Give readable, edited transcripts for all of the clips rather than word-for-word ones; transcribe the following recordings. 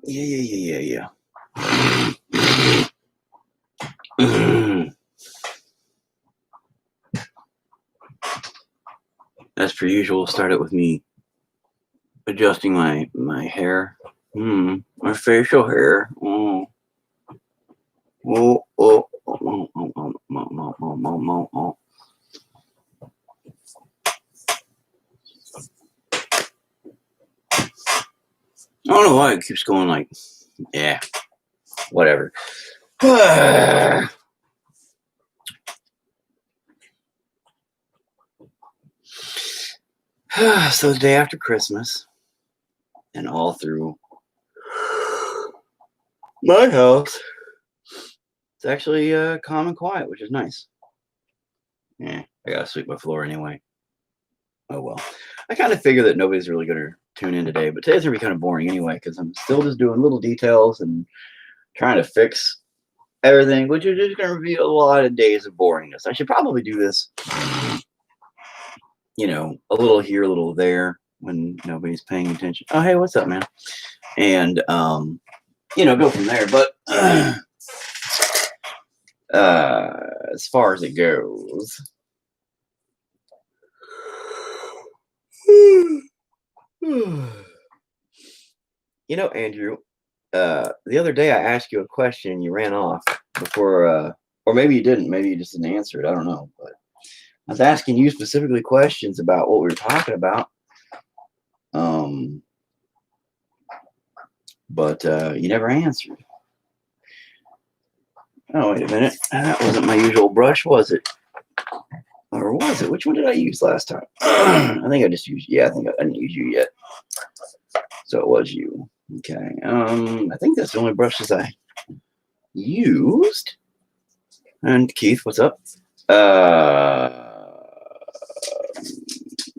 Yeah. As per usual, start it with me adjusting my hair. My facial hair. Oh. I don't know why it keeps going like, yeah, whatever. So the day after Christmas, and all through my house, it's actually calm and quiet, which is nice. Yeah, I gotta sweep my floor anyway. Oh well. I kind of figure that nobody's really gonna tune in today, but today's gonna be kind of boring anyway because I'm still just doing little details and trying to fix everything, which is just gonna be a lot of days of boringness. I should probably do this, a little here, a little there when nobody's paying attention. Oh, hey, what's up, man? And go from there. But as far as it goes, Andrew, the other day I asked you a question and you ran off before, or maybe you didn't. Maybe you just didn't answer it. I don't know. But I was asking you specifically questions about what we were talking about. But you never answered. Oh, wait a minute. That wasn't my usual brush, was it? Or was it? Which one did I use last time? I think I just used, I didn't use you yet. So it was you. Okay. I think that's the only brushes I used. And Keith, what's up?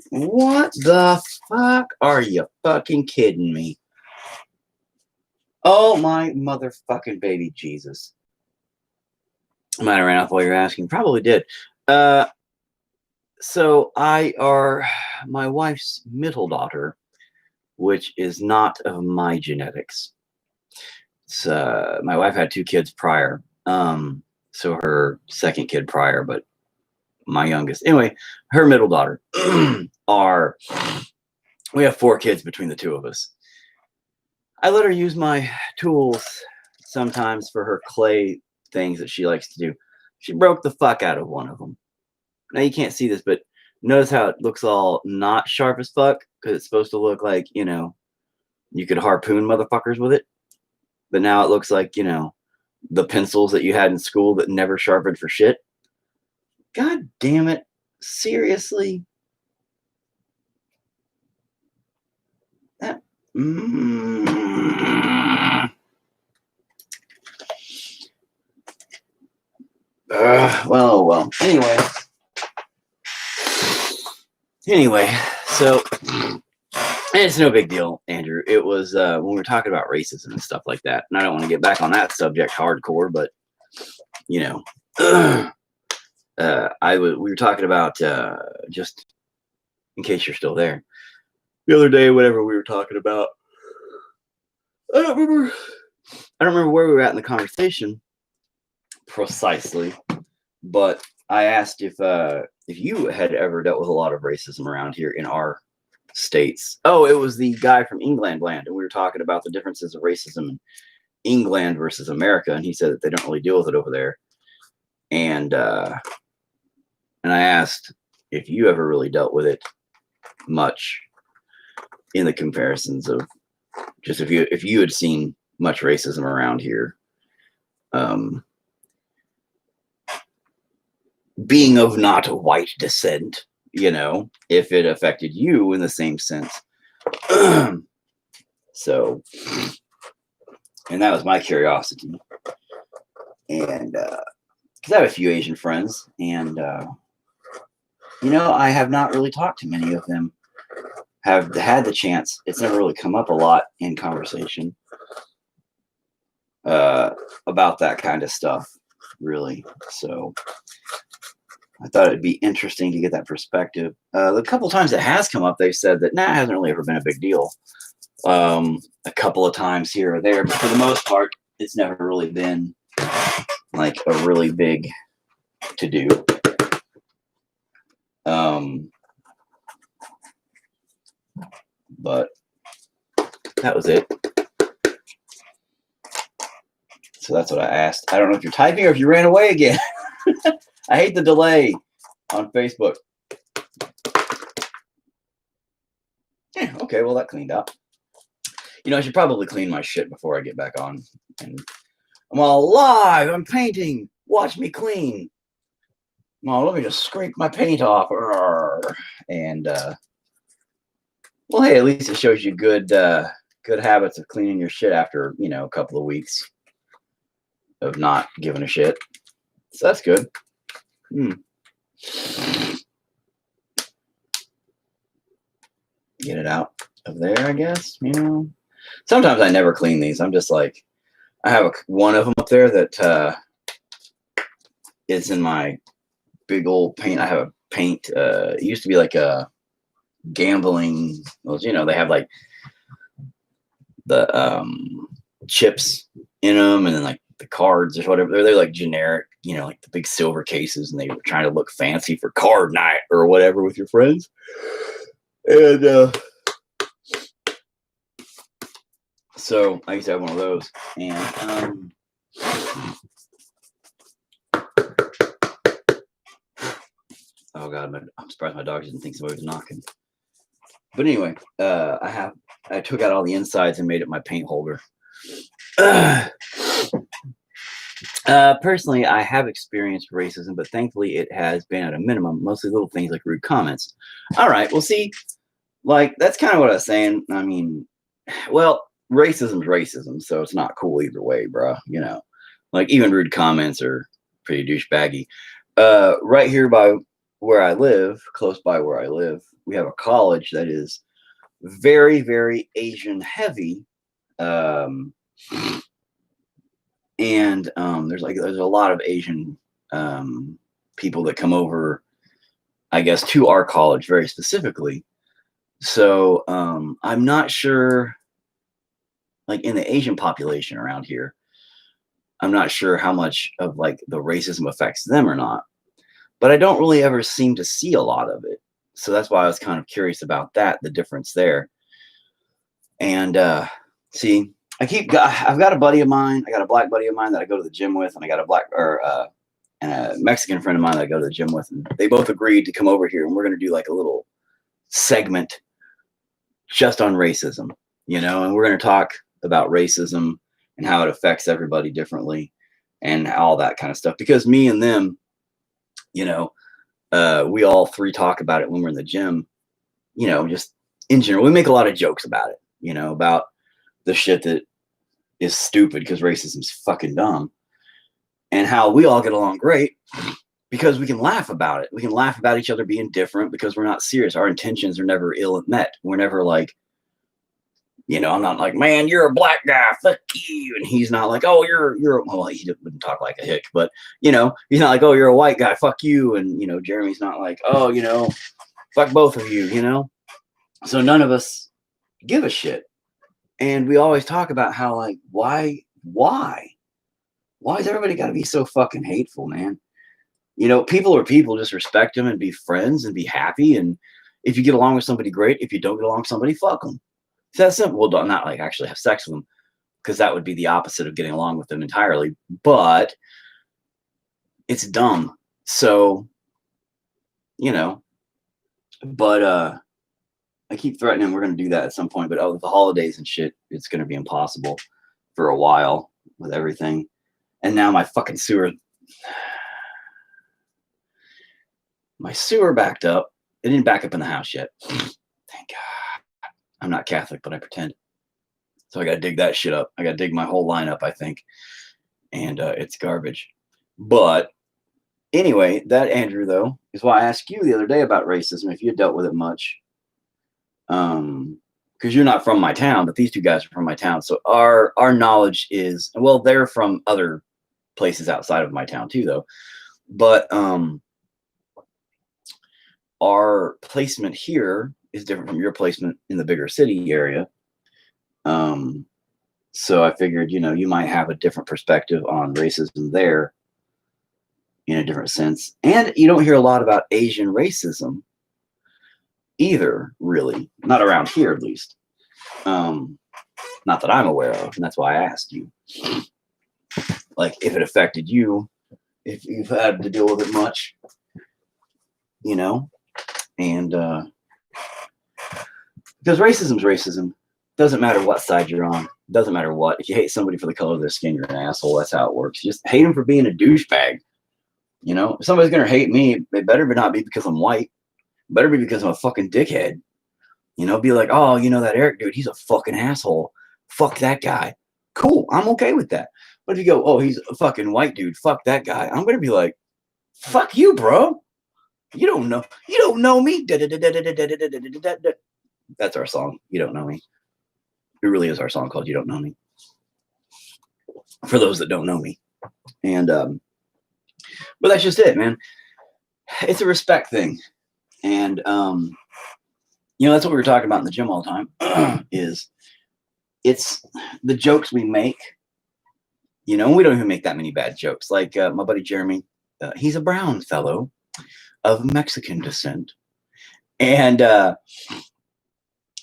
What the fuck? Are you fucking kidding me? Oh my motherfucking baby Jesus. I might have ran off while you're asking. Probably did. So I are my wife's middle daughter, which is not of my genetics. My wife had 2 kids prior. So her second kid prior, but my youngest. Anyway, her middle daughter we have 4 kids between the 2 of us. I let her use my tools sometimes for her clay things that she likes to do. She broke the fuck out of one of them. Now you can't see this, but notice how it looks all not sharp as fuck because it's supposed to look like, you could harpoon motherfuckers with it. But now it looks like, the pencils that you had in school that never sharpened for shit. God damn it. Seriously? That. Well. Anyway, so it's no big deal, Andrew. It was when we were talking about racism and stuff like that, and I don't want to get back on that subject hardcore, but we were talking about just in case you're still there. The other day, whatever we were talking about, I don't remember where we were at in the conversation precisely, but I asked if you had ever dealt with a lot of racism around here in our states. Oh, it was the guy from England land, and we were talking about the differences of racism in England versus America, and he said that they don't really deal with it over there. And I asked if you ever really dealt with it much in the comparisons of just if you had seen much racism around here, being of not white descent, if it affected you in the same sense. So, and that was my curiosity. And because I have a few Asian friends, and I have not really talked to many of them. Have had the chance. It's never really come up a lot in conversation about that kind of stuff, really. So I thought it'd be interesting to get that perspective. The couple times it has come up, they've said that, it hasn't really ever been a big deal. a couple of times here or there, but for the most part, it's never really been like a really big to do. But that was it. So that's what I asked. I don't know if you're typing or if you ran away again. I hate the delay on Facebook. Yeah, okay, well, that cleaned up. You know, I should probably clean my shit before I get back on. And I'm all live. I'm painting. Watch me clean. Well, let me just scrape my paint off. And, well, hey, at least it shows you good habits of cleaning your shit after, you know, a couple of weeks of not giving a shit. So that's good. Get it out of there, I guess. You know, sometimes I never clean these. I'm just like, I have one of them up there that is in my big old paint. I have a paint. It used to be like a gambling. Well, you know, they have like the chips in them, and then like the cards or whatever. They're like generic, you know, like the big silver cases, and they were trying to look fancy for card night or whatever with your friends. And so I used to have one of those, and oh god, I'm surprised my dog didn't think somebody was knocking. But anyway, I took out all the insides and made it my paint holder. Personally, I have experienced racism, but thankfully it has been at a minimum, mostly little things like rude comments. All right, well, see, like, that's kind of what I was saying. I mean, well, racism's racism, so it's not cool either way, bro. You know, like, even rude comments are pretty douchebaggy. Right here by where I live, close by where I live, we have a college that is very, very Asian heavy. And there's a lot of Asian people that come over, I guess, to our college very specifically. So I'm not sure, like, in the Asian population around here, I'm not sure how much of like the racism affects them or not. But I don't really ever seem to see a lot of it. So that's why I was kind of curious about that, the difference there. And see, I've got a buddy of mine. I got a black buddy of mine that I go to the gym with, and I got and a Mexican friend of mine that I go to the gym with. And they both agreed to come over here, and we're going to do like a little segment just on racism, you know, and we're going to talk about racism and how it affects everybody differently and all that kind of stuff. Because me and them, you know, we all three talk about it when we're in the gym, you know, just in general. We make a lot of jokes about it, you know, about the shit that is stupid because racism's fucking dumb, and how we all get along great because we can laugh about it. We can laugh about each other being different because we're not serious. Our intentions are never ill met. We're never like, you know, I'm not like, man, you're a black guy, fuck you. And he's not like, oh, you're, well, he wouldn't talk like a hick, but, you know, he's not like, oh, you're a white guy, fuck you. And, you know, Jeremy's not like, oh, you know, fuck both of you, you know? So none of us give a shit. And we always talk about how, like, why has everybody got to be so fucking hateful, man? You know, people are people, just respect them and be friends and be happy. And if you get along with somebody, great. If you don't get along with somebody, fuck them. It's that simple. Well, not like actually have sex with them, because that would be the opposite of getting along with them entirely. But it's dumb. So, you know, but I keep threatening we're going to do that at some point. But with the holidays and shit, it's going to be impossible for a while with everything. And now my fucking sewer backed up. It didn't back up in the house yet. Thank God. I'm not Catholic, but I pretend. So I got to dig that shit up. I got to dig my whole line up, I think. And it's garbage. But anyway, that, Andrew, though, is why I asked you the other day about racism, if you had dealt with it much. Because you're not from my town, but these two guys are from my town. So our knowledge is, well, they're from other places outside of my town too, though. But our placement here is different from your placement in the bigger city area. So I figured, you might have a different perspective on racism there in a different sense. And you don't hear a lot about Asian racism either, really. Not around here, at least. Not that I'm aware of, and that's why I asked you. Like, if it affected you, if you've had to deal with it much, and because racism's racism. Doesn't matter what side you're on. Doesn't matter what. If you hate somebody for the color of their skin, you're an asshole. That's how it works. You just hate them for being a douchebag. If somebody's going to hate me, it better not be because I'm white. It better be because I'm a fucking dickhead. Be like, oh, that Eric dude, he's a fucking asshole. Fuck that guy. Cool. I'm okay with that. But if you go, oh, he's a fucking white dude. Fuck that guy. I'm going to be like, fuck you, bro. You don't know me. That's our song. You don't know me. It really is our song called You Don't Know Me. For those that don't know me. And, but that's just it, man. It's a respect thing. And, that's what we were talking about in the gym all the time, is it's the jokes we make, and we don't even make that many bad jokes. Like my buddy Jeremy, he's a brown fellow of Mexican descent. And,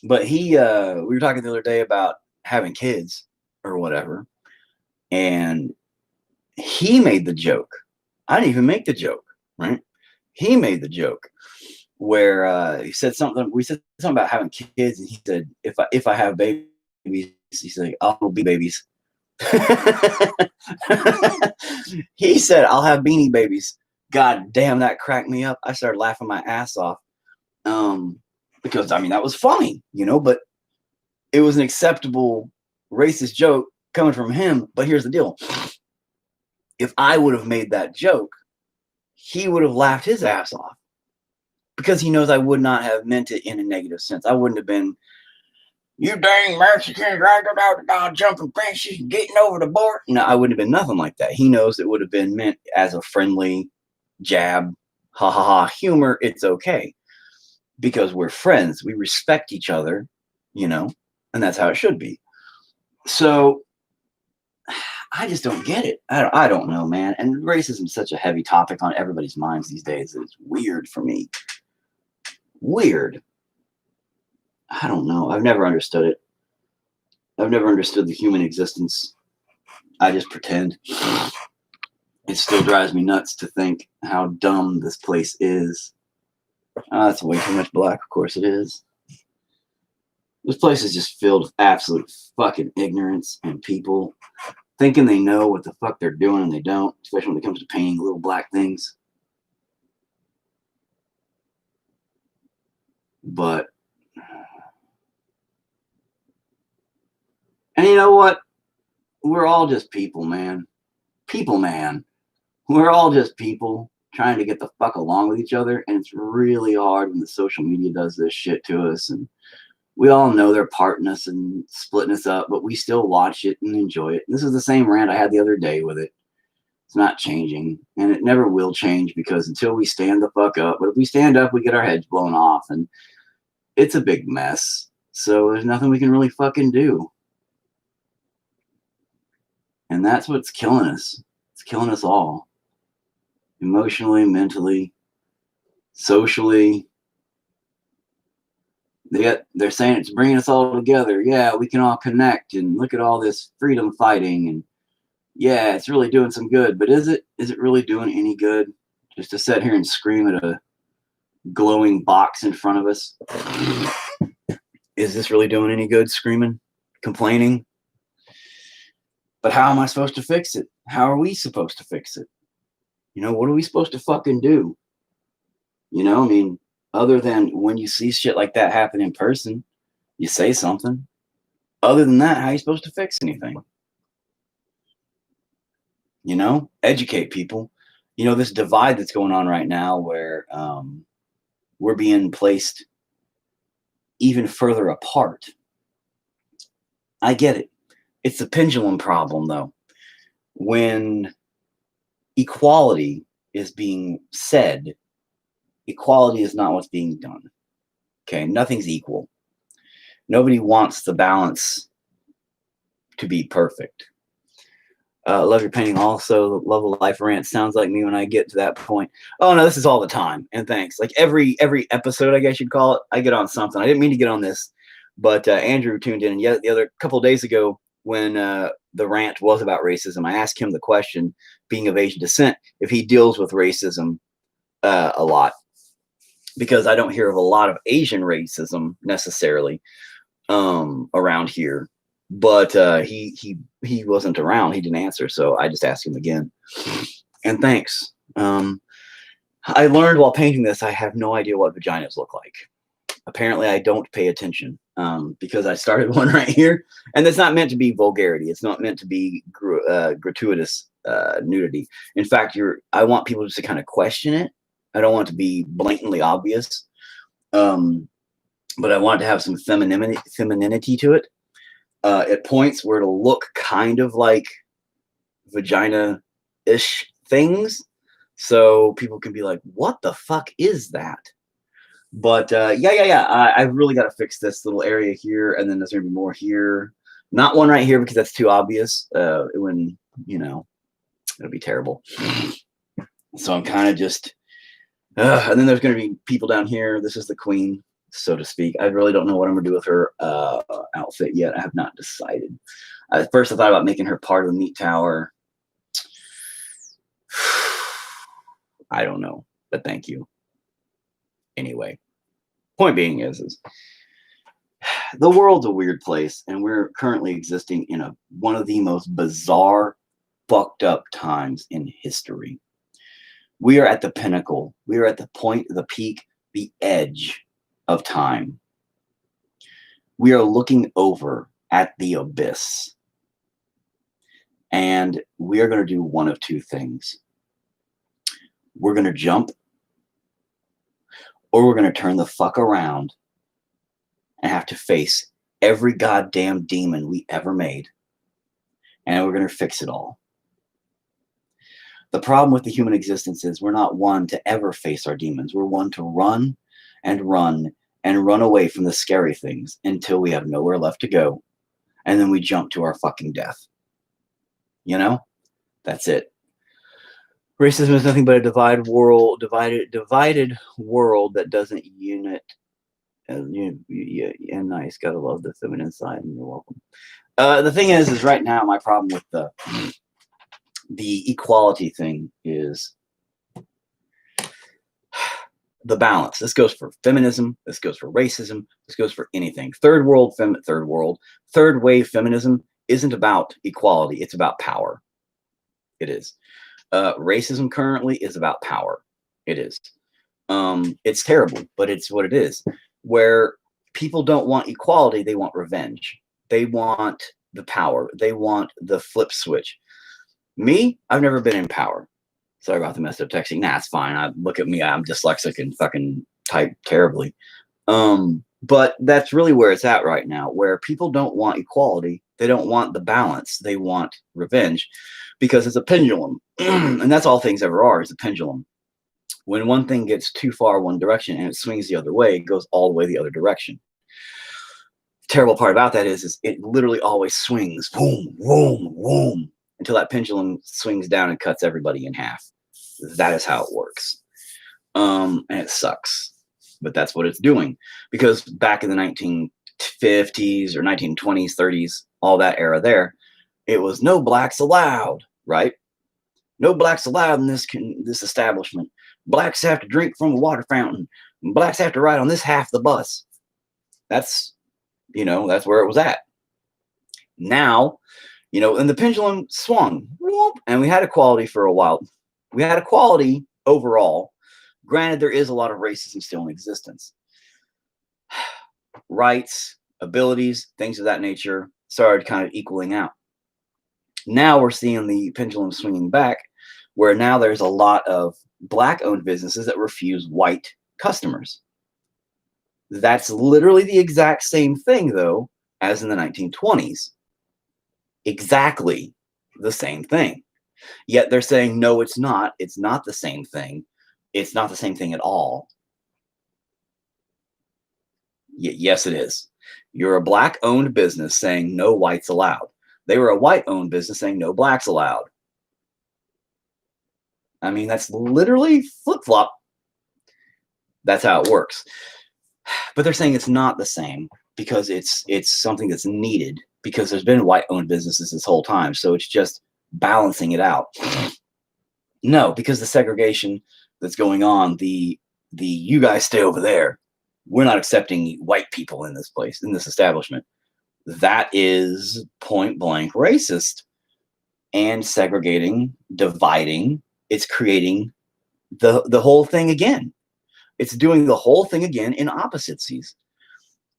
but we were talking the other day about having kids or whatever. And he made the joke. I didn't even make the joke, right? He made the joke where he said something. We said something about having kids, and he said, "If I have babies," he said, "I'll be babies." He said, "I'll have beanie babies." God damn, that cracked me up. I started laughing my ass off, because that was funny, But it was an acceptable racist joke coming from him. But here's the deal: if I would have made that joke, he would have laughed his ass off. Because he knows I would not have meant it in a negative sense. I wouldn't have been, you dang Mexicans, jumping fences, getting over the border. No, I wouldn't have been nothing like that. He knows it would have been meant as a friendly jab, ha ha ha, humor. It's okay. Because we're friends. We respect each other, and that's how it should be. So I just don't get it. I don't know, man. And racism is such a heavy topic on everybody's minds these days. It's weird for me. Weird. I don't know. I've never understood it. I've never understood the human existence. I just pretend. It still drives me nuts to think how dumb this place is. That's way too much black. Of course it is. This place is just filled with absolute fucking ignorance and people thinking they know what the fuck they're doing and they don't, especially when it comes to painting little black things. But, and you know what? We're all just people, man. People, man. We're all just people trying to get the fuck along with each other. And it's really hard when the social media does this shit to us. And we all know they're parting us and splitting us up, but we still watch it and enjoy it. And this is the same rant I had the other day with it. It's not changing, and it never will change, because until we stand the fuck up, but if we stand up, we get our heads blown off, and it's a big mess. So there's nothing we can really fucking do. And that's what's killing us. It's killing us all. Emotionally, mentally, socially. They're saying it's bringing us all together. Yeah, we can all connect, and look at all this freedom fighting, and yeah, it's really doing some good. But is it really doing any good just to sit here and scream at a glowing box in front of us? Is this really doing any good, screaming, complaining? But how am I supposed to fix it? How are we supposed to fix it? What are we supposed to fucking do? Other than when you see shit like that happen in person, you say something. Other than that, how are you supposed to fix anything? Educate people. This divide that's going on right now where we're being placed even further apart. I get it. It's the pendulum problem, though. When equality is being said, equality is not what's being done. Okay, nothing's equal. Nobody wants the balance to be perfect. Love your painting also. Love of life rant sounds like me when I get to that point. Oh no, this is all the time. And thanks. Like every episode, I guess you'd call it, I get on something. I didn't mean to get on this, but Andrew tuned in. And yet the other couple of days ago, when the rant was about racism, I asked him the question, being of Asian descent, if he deals with racism a lot, because I don't hear of a lot of Asian racism necessarily around here. But he wasn't around. He didn't answer, so I just asked him again. And thanks. I learned while painting this, I have no idea what vaginas look like. Apparently, I don't pay attention because I started one right here, and it's not meant to be vulgarity. It's not meant to be gratuitous nudity. In fact, I want people just to kind of question it. I don't want it to be blatantly obvious, but I want it to have some femininity to it. At points where it'll look kind of like vagina-ish things, so people can be like, "What the fuck is that?" But yeah. I've really got to fix this little area here, and then there's gonna be more here. Not one right here because that's too obvious. When it'll be terrible. So I'm kind of just, and then there's gonna be people down here. This is the queen, so to speak. I really don't know what I'm gonna do with her outfit yet. I have not decided. At first, I thought about making her part of the meat tower. I don't know, but thank you. Anyway, point being is the world's a weird place, and we're currently existing in one of the most bizarre, fucked up times in history. We are at the pinnacle. We are at the point, the peak, the edge of time. We are looking over at the abyss. And we are going to do one of two things. We're going to jump, or we're going to turn the fuck around and have to face every goddamn demon we ever made. And we're going to fix it all. The problem with the human existence is we're not one to ever face our demons. We're one to run and run and run away from the scary things until we have nowhere left to go. And then we jump to our fucking death. That's it. Racism is nothing but a divided world that doesn't unite. And nice, gotta love the feminine side, and you're welcome. The thing is right now my problem with the equality thing is the balance. This goes for feminism. This goes for racism. This goes for anything. Third wave feminism isn't about equality. It's about power. It is. Racism currently is about power. It is. It's terrible, but it's what it is. Where people don't want equality, they want revenge. They want the power. They want the flip switch. Me, I've never been in power. Sorry about the messed up texting. Nah, it's fine. Look at me. I'm dyslexic and fucking type terribly. But that's really where it's at right now, where people don't want equality. They don't want the balance. They want revenge because it's a pendulum. And that's all things ever are, is a pendulum. When one thing gets too far one direction and it swings the other way, it goes all the way the other direction. The terrible part about that is it literally always swings, boom, boom, boom, until that pendulum swings down and cuts everybody in half. That is how it works. And it sucks. But that's what it's doing. Because back in the 1950s or 1920s, 30s, all that era there, it was no blacks allowed, right? No blacks allowed in this establishment. Blacks have to drink from a water fountain. Blacks have to ride on this half of the bus. That's where it was at. Now, and the pendulum swung, whoop, and we had equality for a while. We had equality overall. Granted, there is a lot of racism still in existence. Rights, abilities, things of that nature started kind of equaling out. Now we're seeing the pendulum swinging back, where now there's a lot of black-owned businesses that refuse white customers. That's literally the exact same thing, though, as in the 1920s. Exactly the same thing. Yet they're saying, no, it's not. It's not the same thing. It's not the same thing at all. Yes, it is. You're a black-owned business saying no whites allowed. They were a white-owned business saying no blacks allowed. I mean, that's literally flip-flop. That's how it works. But they're saying it's not the same because it's something that's needed, because there's been white-owned businesses this whole time. So it's just balancing it out. No, because the segregation that's going on, the you guys stay over there. We're not accepting white people in this place, in this establishment. That is point blank racist and segregating, dividing. It's creating the whole thing again. It's doing the whole thing again in opposites.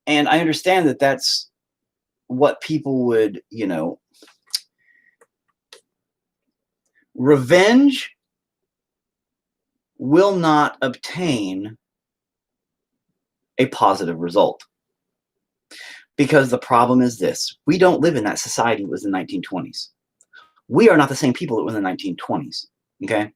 And I understand that that's what people would, you know, revenge will not obtain a positive result. Because the problem is this: we don't live in that society that was in the 1920s. We are not the same people that were in the 1920s. Okay?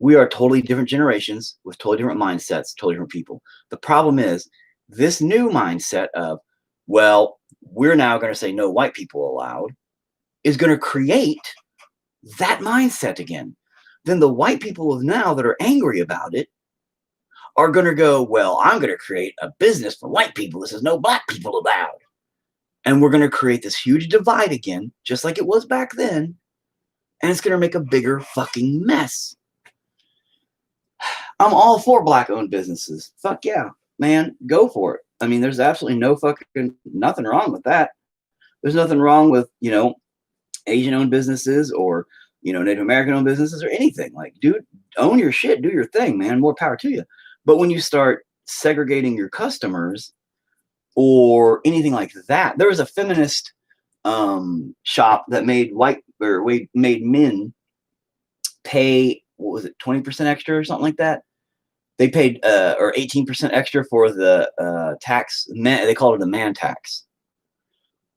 We are totally different generations with totally different mindsets, totally different people. The problem is this new mindset of, well, we're now going to say no white people allowed, is going to create that mindset again. Then the white people of now that are angry about it are going to go, well, I'm going to create a business for white people. This is no black people allowed. And we're going to create this huge divide again, just like it was back then. And it's going to make a bigger fucking mess. I'm all for black-owned businesses. Fuck yeah, man, go for it. I mean, there's absolutely nothing wrong with that. There's nothing wrong with, you know, Asian-owned businesses or, you know, Native American-owned businesses or anything. Like, dude, own your shit, do your thing, man. More power to you. But when you start segregating your customers or anything like that, there was a feminist shop that made made men pay, what was it, 20% extra or something like that. They paid or 18% extra for the tax. They called it a man tax.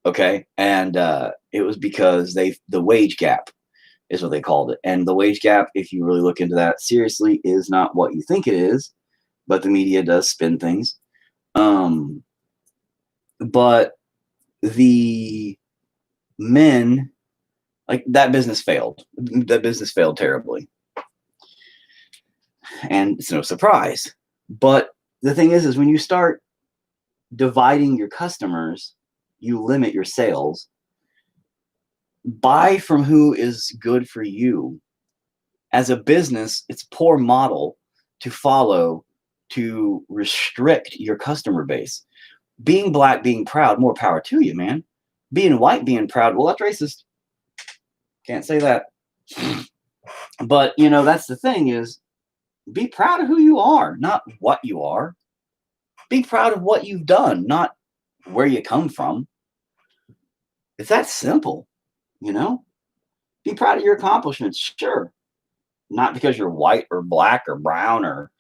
Okay, and it was because the wage gap is what they called it. And the wage gap, if you really look into that seriously, is not what you think it is, but the media does spin things. But the men, like, that business failed. That business failed terribly. And it's no surprise. But the thing is when you start dividing your customers, you limit your sales. Buy from who is good for you. As a business, it's a poor model to follow to restrict your customer base. Being black, being proud, more power to you, man. Being white, being proud, well, that's racist. Can't say that. But, you know, that's the thing is, be proud of who you are, not what you are. Be proud of what you've done, not where you come from. It's that simple, you know? Be proud of your accomplishments, sure. Not because you're white or black or brown or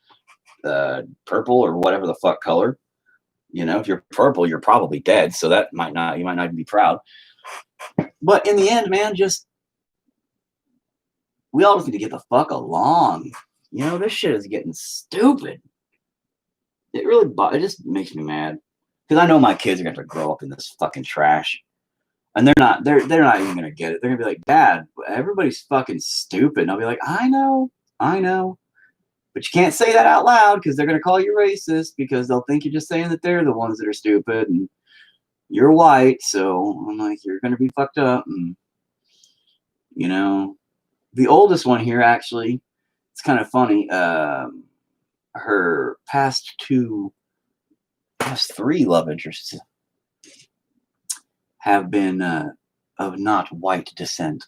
purple or whatever the fuck color. You know, if you're purple, you're probably dead, so you might not even be proud. But in the end, man, we all just need to get the fuck along. You know, this shit is getting stupid. It just makes me mad. Because I know my kids are going to grow up in this fucking trash. And they're not even going to get it. They're going to be like, Dad, everybody's fucking stupid. And I'll be like, I know. But you can't say that out loud because they're going to call you racist because they'll think you're just saying that they're the ones that are stupid and you're white. So I'm like, you're going to be fucked up. And, you know, the oldest one here, actually, it's kind of funny. Her past three love interests have been of not white descent.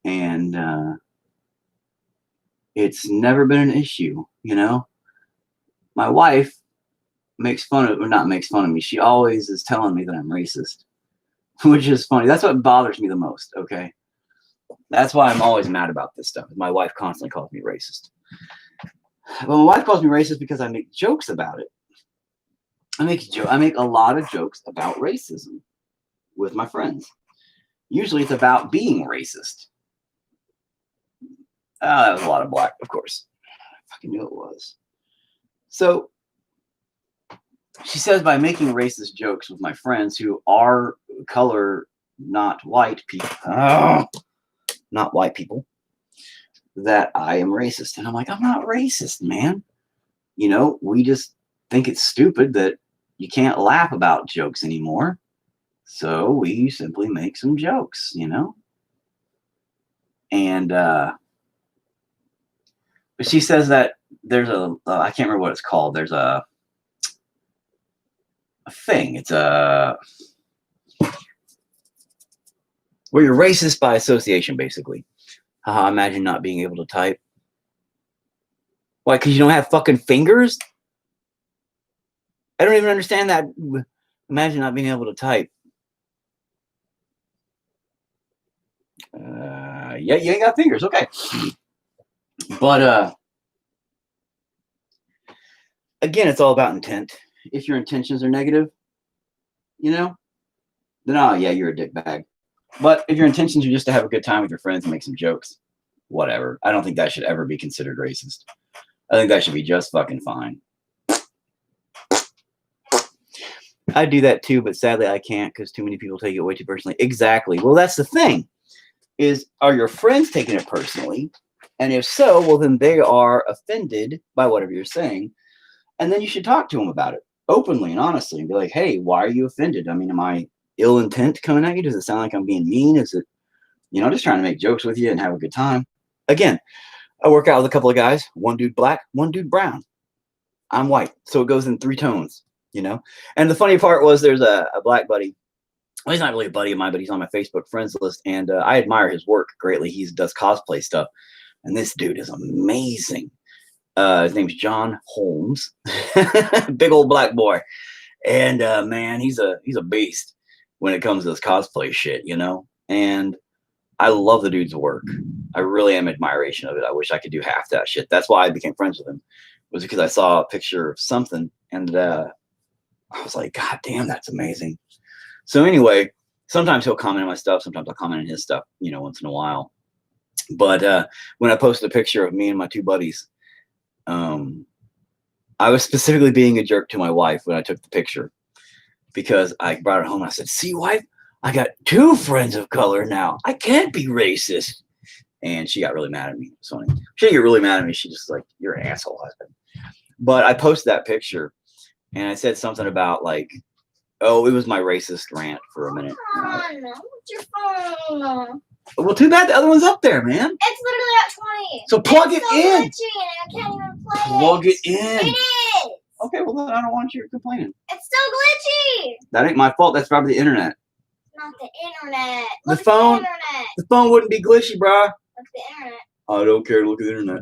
And it's never been an issue, you know? My wife not makes fun of me. She always is telling me that I'm racist, which is funny. That's what bothers me the most, okay? That's why I'm always mad about this stuff. My wife constantly calls me racist. But my wife calls me racist because I make jokes about it. I make a lot of jokes about racism with my friends. Usually it's about being racist. That was a lot of black, of course. I fucking knew it was. So she says by making racist jokes with my friends who are color not white people, not white people, that I am racist. And I'm like, I'm not racist, man. You know, we just think it's stupid that you can't laugh about jokes anymore. So we simply make some jokes, you know? And but she says that there's a I can't remember what it's called. There's a thing. It's a where you're racist by association, basically. Haha, imagine not being able to type. Why? Because you don't have fucking fingers? I don't even understand that. Imagine not being able to type. Yeah, you ain't got fingers. Okay. But again, it's all about intent. If your intentions are negative, you know, then oh yeah, you're a dickbag. But if your intentions are just to have a good time with your friends and make some jokes, whatever. I don't think that should ever be considered racist. I think that should be just fucking fine. I do that too, but sadly I can't because too many people take it way too personally. Exactly. Well, that's the thing. Is are your friends taking it personally? And if so, well, then they are offended by whatever you're saying. And then you should talk to them about it openly and honestly and be like, hey, why are you offended? I mean, am I ill intent coming at you? Does it sound like I'm being mean? Is it, you know, just trying to make jokes with you and have a good time? Again, I work out with a couple of guys, one dude black, one dude brown. I'm white. So it goes in 3 tones, you know? And the funny part was there's a black buddy. Well, he's not really a buddy of mine, but he's on my Facebook friends list. And I admire his work greatly. He does cosplay stuff. And this dude is amazing. His name's John Holmes. Big old black boy. And man, he's a beast when it comes to this cosplay shit, you know? And I love the dude's work. I really am admiration of it. I wish I could do half that shit. That's why I became friends with him. Was because I saw a picture of something and I was like, God damn, that's amazing. So anyway, sometimes he'll comment on my stuff. Sometimes I'll comment on his stuff, you know, once in a while. But when I posted a picture of me and my 2 buddies, I was specifically being a jerk to my wife when I took the picture because I brought it home and I said, see, wife, I got 2 friends of color now. I can't be racist. And she got really mad at me. So she didn't get really mad at me. She just like, you're an asshole husband. But I posted that picture and I said something about like, oh, it was my racist rant for a minute. What's your phone? Well, too bad the other one's up there, man. It's literally at 20. So plug it so in. I can't even play Plug it in. It is. Okay, well then I don't want you complaining. It's still glitchy. That ain't my fault. That's probably the internet. Not the internet. The Look phone. at the internet. The phone wouldn't be glitchy, bro. Look at the internet. I don't care. Look at the internet.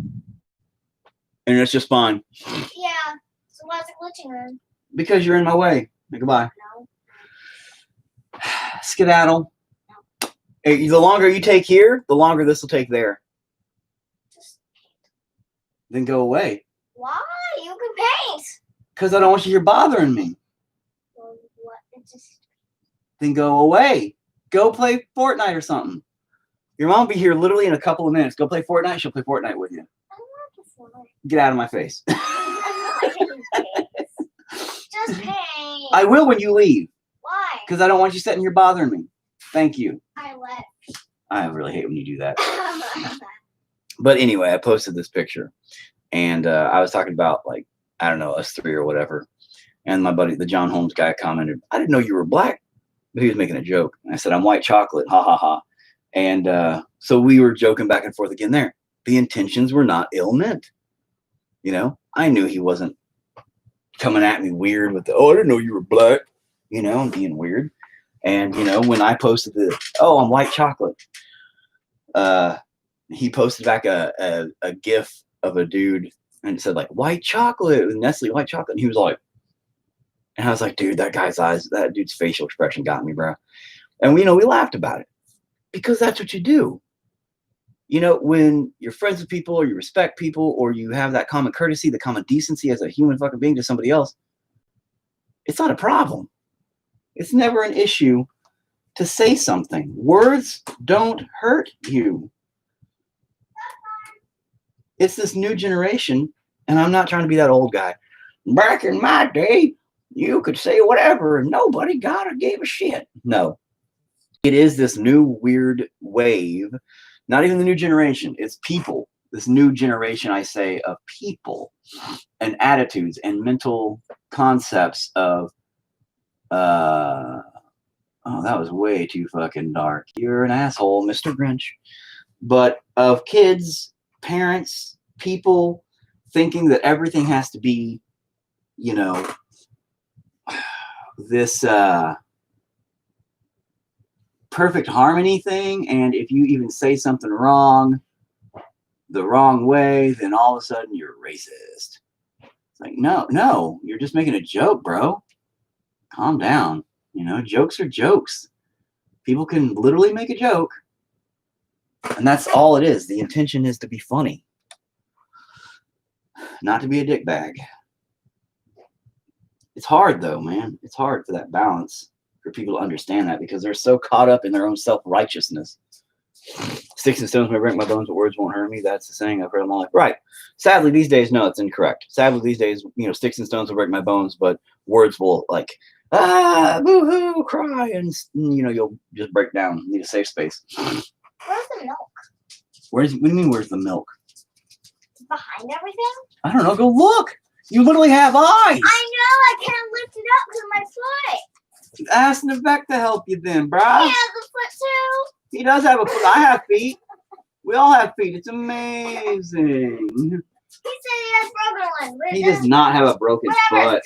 Internet's just fine. Yeah. So why is it glitching then? Because you're in my way. Goodbye. No. Skedaddle. No. Hey, the longer you take here, the longer this will take there. Just Then go away. why? You can paint. Because I don't want you here bothering me. Well, what? It's just. Then go away. Go play Fortnite or something. Your mom will be here literally in a couple of minutes. Go play Fortnite. She'll play Fortnite with you. I don't want to. Get out of my face. Just paint. I will when you leave. Why? Because I don't want you sitting here bothering me. Thank you. I left. I really hate when you do that. But anyway, I posted this picture. And I was talking about, like, I don't know, us 3 or whatever. And my buddy, the John Holmes guy, commented, I didn't know you were black. But he was making a joke. And I said, I'm white chocolate. Ha, ha, ha. And so we were joking back and forth again there. The intentions were not ill meant. You know, I knew he wasn't coming at me weird with the, oh, I didn't know you were black, you know, and being weird. And, you know, when I posted the, oh, I'm white chocolate, he posted back a GIF of a dude and it said like white chocolate, Nestle white chocolate. And he was like, and I was like, dude, that guy's eyes, that dude's facial expression got me, bro. And, you know, we laughed about it because that's what you do. You know, when you're friends with people or you respect people or you have that common courtesy, the common decency as a human fucking being to somebody else, it's not a problem. It's never an issue to say something. Words don't hurt you. It's this new generation, and I'm not trying to be that old guy. Back in my day, you could say whatever and nobody gave a shit. No. It is this new weird wave, not even the new generation, it's people. This new generation, I say, of people and attitudes and mental concepts of, oh, that was way too fucking dark. You're an asshole, Mr. Grinch. But of kids, parents, people thinking that everything has to be, you know, this perfect harmony thing. And if you even say something wrong, the wrong way, then all of a sudden you're racist. It's like, no, you're just making a joke, bro. Calm down. You know, jokes are jokes. People can literally make a joke. And that's all it is. The intention is to be funny. Not to be a dickbag. It's hard though, man. It's hard for that balance, for people to understand that, because they're so caught up in their own self-righteousness. Sticks and stones may break my bones, but words won't hurt me. That's the saying I've heard all my life. Right. Sadly, these days, no, it's incorrect. Sadly, these days, sticks and stones will break my bones, but words will boo-hoo, cry, and you'll just break down. Need a safe space. Where's the milk? What do you mean, where's the milk? Behind everything? I don't know. Go look. You literally have eyes. I know. I can't lift it up because of my foot. Ask Nevek to help you then, bro. He has a foot too. He does have a foot. I have feet. We all have feet. It's amazing. He said he has broken one. He does not have a broken foot.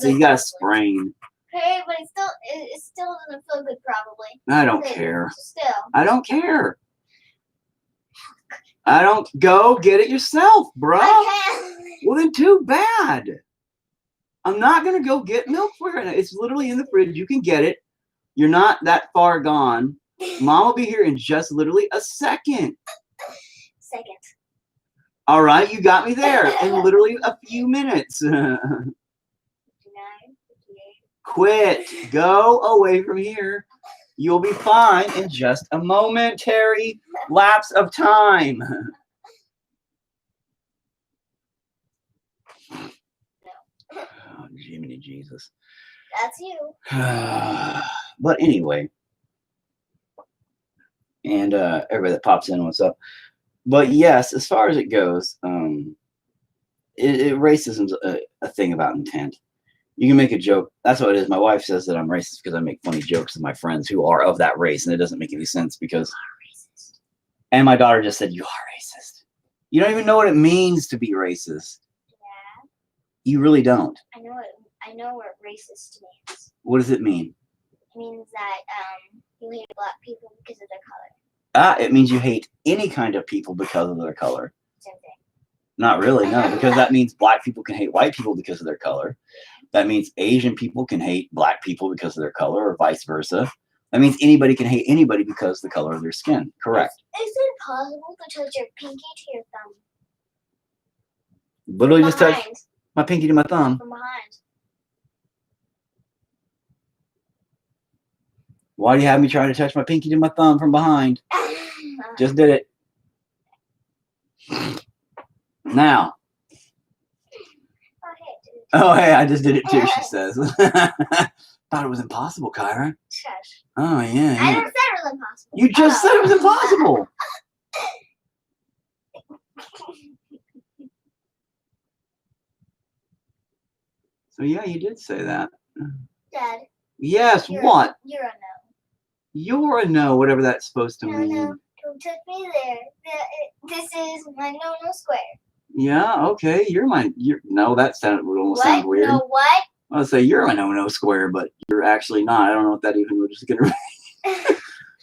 He got a sprain. Okay, but it still doesn't feel good probably. I don't care. Still. I don't care. I don't go get it yourself, bro. I can't. Well, then too bad. I'm not going to go get milk for you. It's literally in the fridge. You can get it. You're not that far gone. Mom will be here in just literally a second. Second. All right, you got me there in literally a few minutes. 59, 58. Quit. Go away from here. You'll be fine in just a momentary lapse of time. Oh, Jiminy Jesus. That's you. But anyway. And everybody that pops in, what's up? But yes, as far as it goes, racism's a thing about intent. You can make a joke. That's what it is. My wife says that I'm racist because I make funny jokes to my friends who are of that race, and it doesn't make any sense because. And my daughter just said, "You are racist. You don't even know what it means to be racist." Yeah. You really don't. I know what racist means. What does it mean? It means that you hate black people because of their color. It means you hate any kind of people because of their color. Same thing. Not really, no, because that means black people can hate white people because of their color. That means Asian people can hate black people because of their color, or vice versa. That means anybody can hate anybody because of the color of their skin. Correct. Is it possible to touch your pinky to your thumb? Literally just touch my pinky to my thumb. From behind. Why do you have me trying to touch my pinky to my thumb from behind? Just did it. Now. Oh, hey, I just did it too, she says. Thought it was impossible, Kyra. Shush. Oh, yeah. I never said it was impossible. You just said it was impossible. So, yeah, you did say that. Dad. Yes, what? You're a no. You're a no, whatever that's supposed to mean. No, don't touch me there. This is my no square. Yeah, okay. No, that almost sounds weird. No, what? I would say you're a no square, but you're actually not. I don't know what that even was just gonna mean.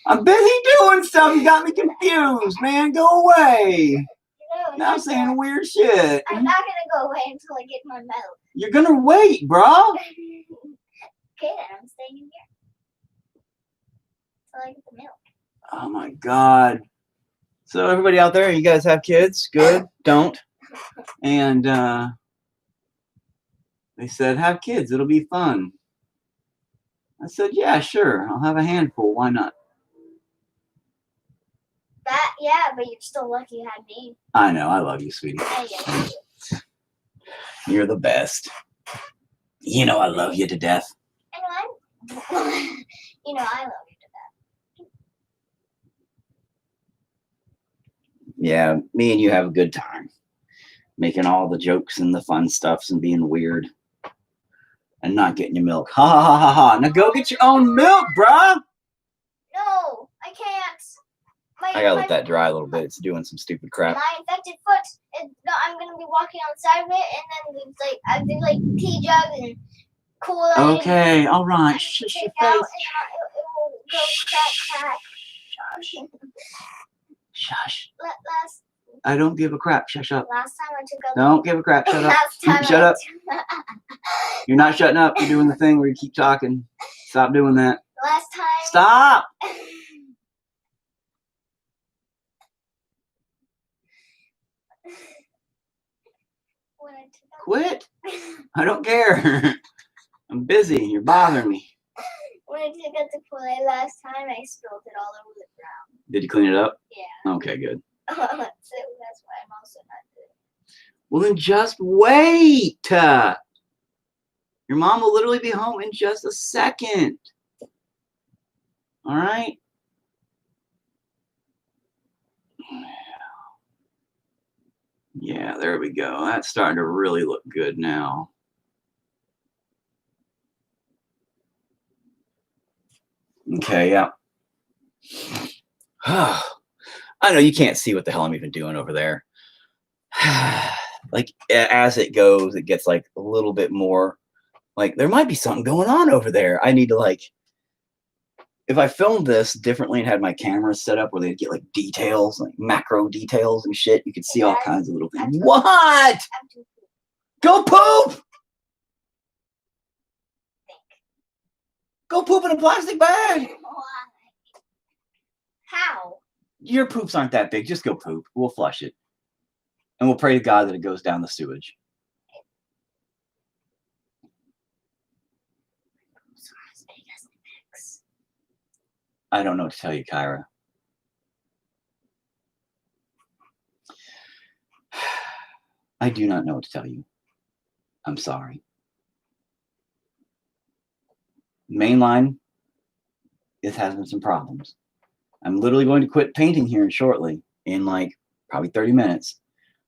I'm busy doing stuff. You got me confused, man. Go away. No, now I'm saying weird shit. I'm not gonna go away until I get my milk. You're gonna wait, bro. Okay, then I'm staying in here until I get the milk. Oh my God. So everybody out there, you guys have kids? Good. Don't. And they said, have kids. It'll be fun. I said, yeah, sure. I'll have a handful. Why not? Yeah, but you're still lucky you had me. I know. I love you, sweetie. You're the best. You know I love you to death. I love you to death. Yeah, me and you have a good time. Making all the jokes and the fun stuffs and being weird. And not getting your milk. Ha ha ha ha ha. Now go get your own milk, bruh. No, I can't. I gotta let that dry a little bit. It's doing some stupid crap. My infected foot. I'm gonna be walking outside of it, and then there's like tea jugs and Kool-Aid. Okay, all right. Shush your face. Out, and it will go crack. Shush. Shush. Last I don't give a crap. Shush up. time I took out. Don't give a crap. Shut up. Last time Shut up. You're not shutting up. You're doing the thing where you keep talking. Stop doing that. Last time. Stop. Quit. I don't care. I'm busy. You're bothering me. When I took out the Kool-Aid last time, I spilled it all over the ground. Did you clean it up? Yeah. Okay, good. So that's why I'm also not doing it. Well, then just wait. Your mom will literally be home in just a second. All right? Yeah, there we go. That's starting to really look good now. Okay, yeah. I know you can't see what the hell I'm even doing over there. Like, as it goes, it gets like a little bit more like there might be something going on over there. I need to like, if I filmed this differently and had my camera set up where they'd get like details, like macro details and shit, you could see all kinds of little things. What? Go poop! Go poop in a plastic bag! How? Your poops aren't that big. Just go poop. We'll flush it. And we'll pray to God that it goes down the sewage. I don't know what to tell you, Kyra. I do not know what to tell you. I'm sorry. Mainline, it has been some problems. I'm literally going to quit painting here shortly, in like probably 30 minutes,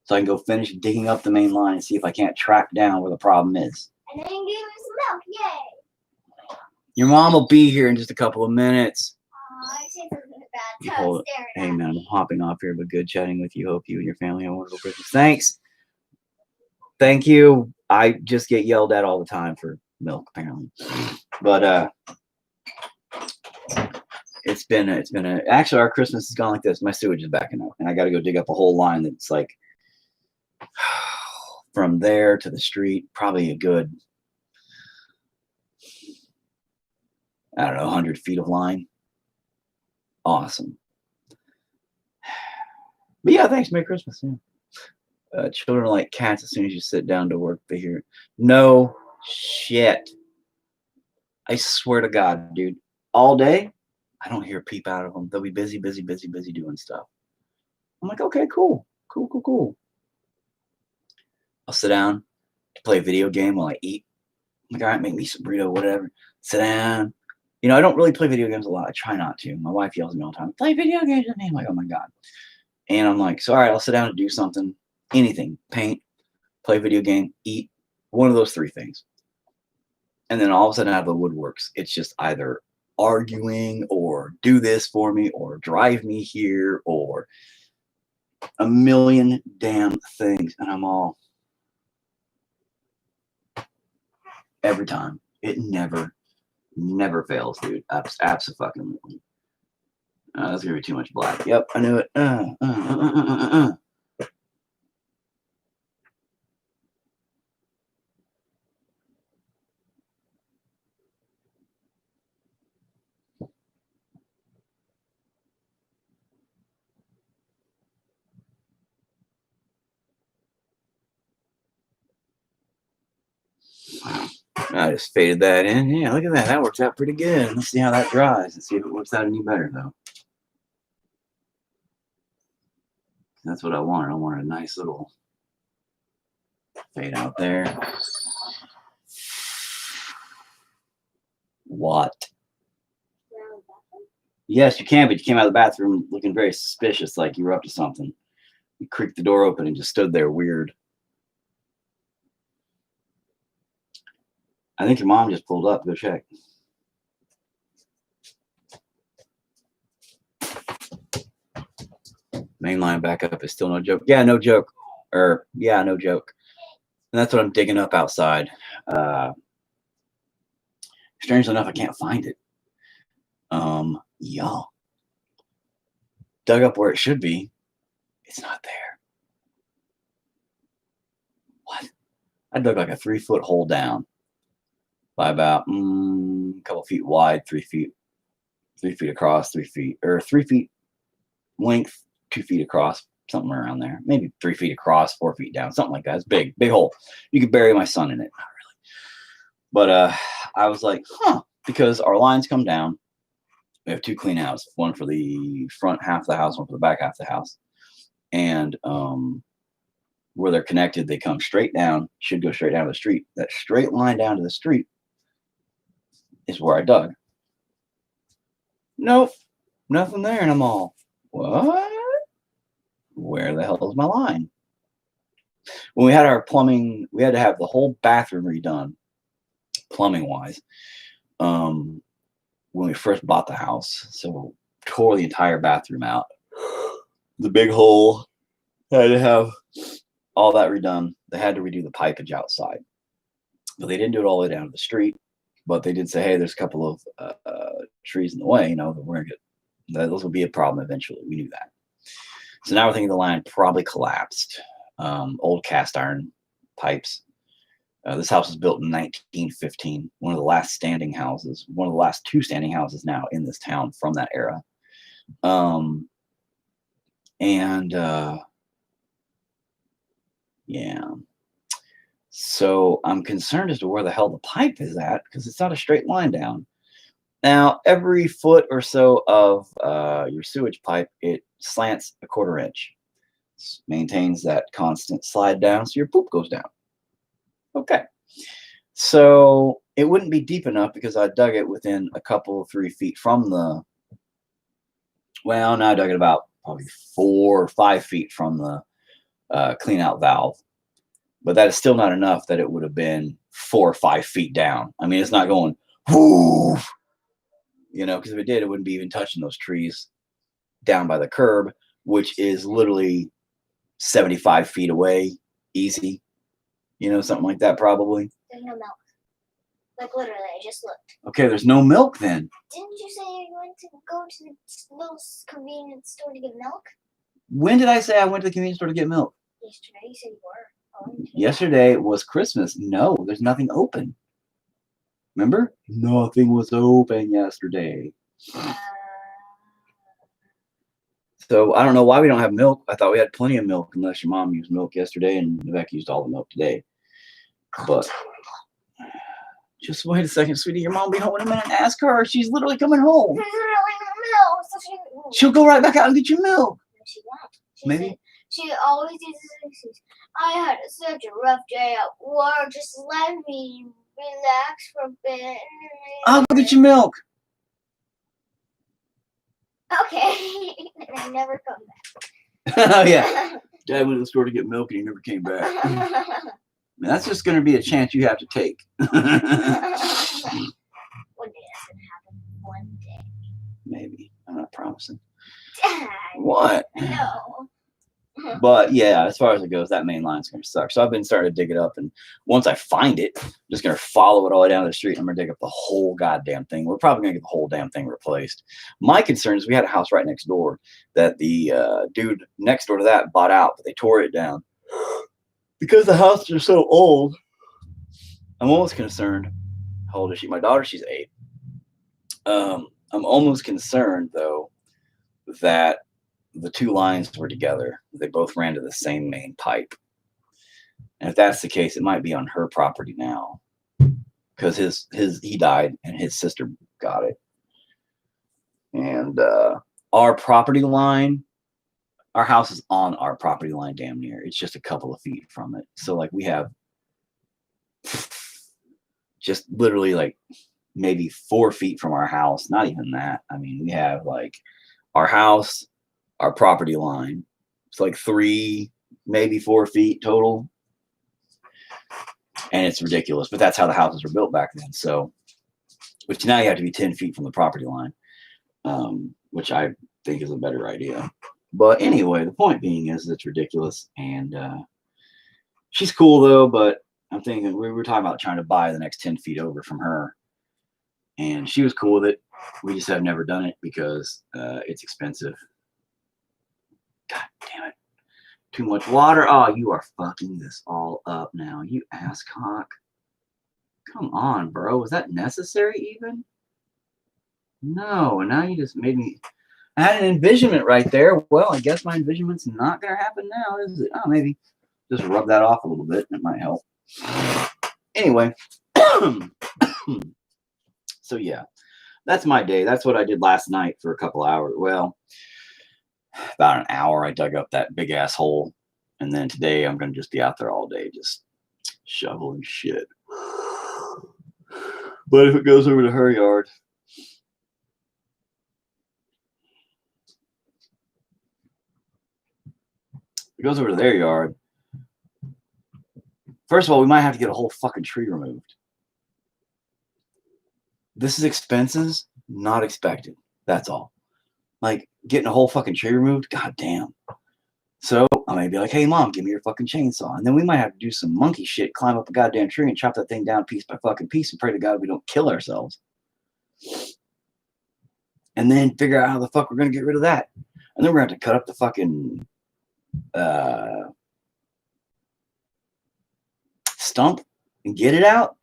so I can go finish digging up the main line and see if I can't track down where the problem is. And then give me some milk, yay! Your mom will be here in just a couple of minutes. I see something bad. Hey man, I'm hopping off here, but good chatting with you. Hope you and your family have a wonderful Christmas. Thanks. Thank you. I just get yelled at all the time for milk, apparently. But it's been actually our Christmas has gone like this. My sewage is backing up, and I got to go dig up a whole line that's like from there to the street, probably a good, I don't know, 100 feet of line. Awesome. But yeah, thanks. Merry Christmas. Yeah. Children are like cats. As soon as you sit down to work, they hear. No shit. I swear to God, dude. All day, I don't hear a peep out of them. They'll be busy doing stuff. I'm like, okay, cool. I'll sit down to play a video game while I eat. I'm like, all right, make me some burrito, whatever. Sit down. You know, I don't really play video games a lot. I try not to. My wife yells at me all the time, play video games with me. I'm like, oh my God. And I'm like, so all right, I'll sit down and do something. Anything. Paint, play video game, eat. One of those three things. And then all of a sudden out of the woodworks, it's just either arguing or do this for me or drive me here or a million damn things. And I'm all, every time. It never fails, dude. Abso-fucking-lutely. That's gonna be too much black. Yep, I knew it. I just faded that in. Yeah, look at that. That works out pretty good. Let's see how that dries and see if it works out any better, though. That's what I wanted. I wanted a nice little fade out there. What? Yes, you can, but you came out of the bathroom looking very suspicious, like you were up to something. He creaked the door open and just stood there weird. I think your mom just pulled up. Go check. Mainline backup is still no joke. Yeah, no joke. Yeah, no joke. And that's what I'm digging up outside. Strangely enough, I can't find it. Yeah. Dug up where it should be. It's not there. What? I dug like a 3-foot hole down by about a couple feet wide, 3 feet, 3 feet across, 3 feet, or 3 feet length, 2 feet across, something around there. Maybe 3 feet across, 4 feet down, something like that. It's big, big hole. You could bury my son in it. Not really. But I was like, because our lines come down. We have 2 clean houses, one for the front half of the house, one for the back half of the house. And where they're connected, they come straight down, should go straight down to the street. That straight line down to the street is where I dug. Nope, nothing there. And I'm all, what? Where the hell is my line? When we had our plumbing, we had to have the whole bathroom redone, plumbing wise. When we first bought the house, so tore the entire bathroom out. The big hole, had to have all that redone. They had to redo the pipage outside, but they didn't do it all the way down to the street. But they did say, hey, there's a couple of trees in the way, that we're gonna get. Those will be a problem eventually. We knew that. So now we're thinking the line probably collapsed. Old cast iron pipes. This house was built in 1915. One of the last standing houses. One of the last 2 standing houses now in this town from that era. Yeah. So I'm concerned as to where the hell the pipe is at, because it's not a straight line down. Now, every foot or so of your sewage pipe, it slants a 1/4 inch. Maintains that constant slide down, so your poop goes down. Okay. So it wouldn't be deep enough because I dug it within a couple, 3 feet from the, well, no, I dug it about probably 4 or 5 feet from the clean out valve. But that is still not enough that it would have been 4 or 5 feet down. I mean, it's not going, whoo, because if it did, it wouldn't be even touching those trees down by the curb, which is literally 75 feet away, easy. Something like that probably. There's no milk. Like literally, I just looked. Okay, there's no milk then. Didn't you say you went to go to the little convenience store to get milk? When did I say I went to the convenience store to get milk? Yesterday, you said you were. Yesterday was Christmas. No, there's nothing open. Remember? Nothing was open yesterday. So I don't know why we don't have milk. I thought we had plenty of milk, unless your mom used milk yesterday and Rebecca used all the milk today. But just wait a second, sweetie. Your mom will be home in a minute. Ask her. She's literally coming home. There's really no milk. So She'll go right back out and get you milk. She won't. Maybe. She always uses excuses. I had such a rough day at work. Just let me relax for a bit. I'll go get you milk. Okay. And I never come back. Oh, yeah. Dad went to the store to get milk and he never came back. That's just going to be a chance you have to take. One day that's going to happen. One day. Maybe. I'm not promising. Dad. What? No. But yeah, as far as it goes, that main line's going to suck. So I've been starting to dig it up. And once I find it, I'm just going to follow it all the way down the street. And I'm going to dig up the whole goddamn thing. We're probably going to get the whole damn thing replaced. My concern is we had a house right next door that the dude next door to that bought out, but they tore it down. Because the houses are so old, I'm almost concerned. How old is she? My daughter, she's 8. I'm almost concerned, though, that the 2 lines were together. They both ran to the same main pipe. And if that's the case, it might be on her property now. Because he died and his sister got it. And our property line, our house is on our property line damn near. It's just a couple of feet from it. So like we have just literally like maybe 4 feet from our house. Not even that. I mean, we have like our house, our property line, It's like 3, maybe 4 feet total. And it's ridiculous, but that's how the houses were built back then. So, which now you have to be 10 feet from the property line, which I think is a better idea. But anyway, the point being is it's ridiculous. And she's cool though, but I'm thinking we were talking about trying to buy the next 10 feet over from her. And she was cool with it. We just have never done it because it's expensive. God damn it. Too much water. Oh, you are fucking this all up now, you ass cock. Come on, bro. Was that necessary even? No, now you just made me. I had an envisionment right there. Well, I guess my envisionment's not going to happen now, is it? Oh, maybe just rub that off a little bit. It might help. Anyway. So, yeah. That's my day. That's what I did last night for a couple hours. Well, about an hour. I dug up that big ass hole. And then today I'm going to just be out there all day just shoveling shit. But if it goes over to her yard, it goes over to their yard. First of all, we might have to get a whole fucking tree removed. This is expenses not expected. That's all. Like getting a whole fucking tree removed. God damn. So I may be like, hey mom, give me your fucking chainsaw. And then we might have to do some monkey shit, climb up a goddamn tree and chop that thing down piece by fucking piece and pray to God we don't kill ourselves. And then figure out how the fuck we're going to get rid of that. And then we're going to have to cut up the fucking stump and get it out.